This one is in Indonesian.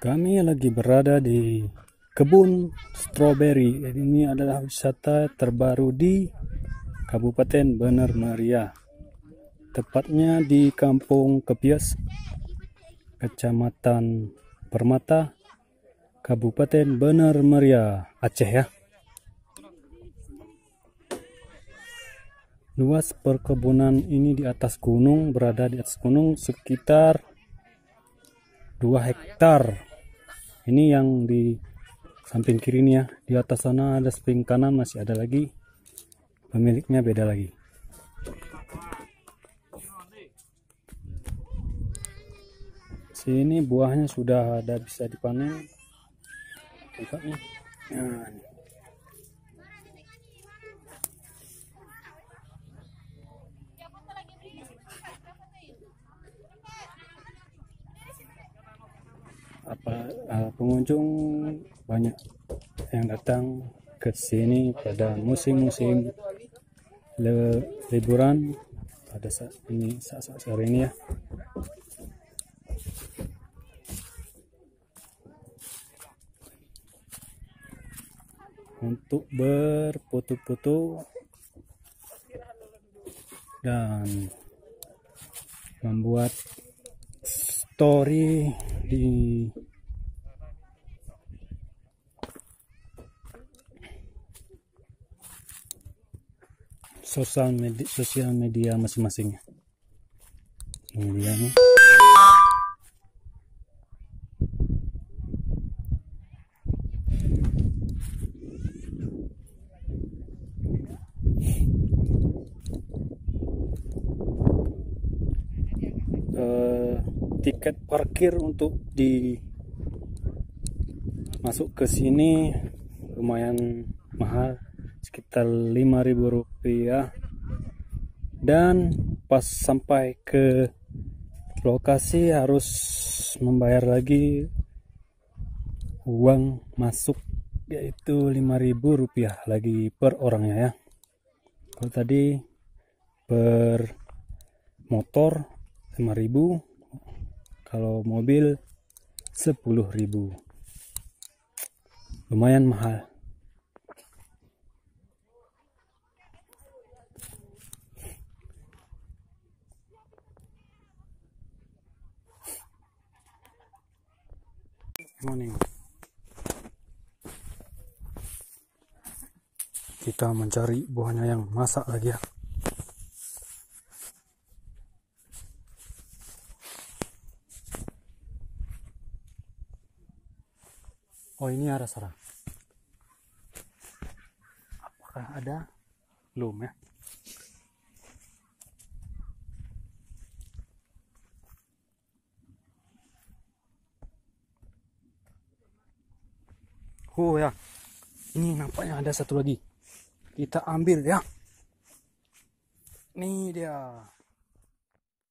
Kami lagi berada di kebun stroberi. Ini adalah wisata terbaru di Kabupaten Bener Meriah. Tepatnya di Kampung Kepias, Kecamatan Permata, Kabupaten Bener Meriah, Aceh ya. Luas perkebunan ini di atas gunung, berada di atas gunung sekitar 2 hektar. Ini yang di samping kiri nih ya. Di atas sana ada samping kanan masih ada lagi. Pemiliknya beda lagi. Sini buahnya sudah ada bisa dipanen. Tempatnya. Nah. Pengunjung banyak yang datang ke sini pada musim-musim liburan pada saat sore ini ya. Untuk berfoto-foto dan membuat story di sosial media masing-masing. Ini dia nih. Tiket parkir untuk masuk ke sini lumayan mahal, sekitar Rp5.000, dan pas sampai ke lokasi harus membayar lagi uang masuk, yaitu Rp5.000 lagi per orangnya ya. Kalau tadi per motor 5.000, kalau mobil 10.000. Lumayan mahal. Morning. Kita mencari buahnya yang masak lagi ya. Oh, ini ada sarang. Apakah ada? Belum ya. Oh ya, ini nampaknya ada satu lagi. Kita ambil ya. Nih dia.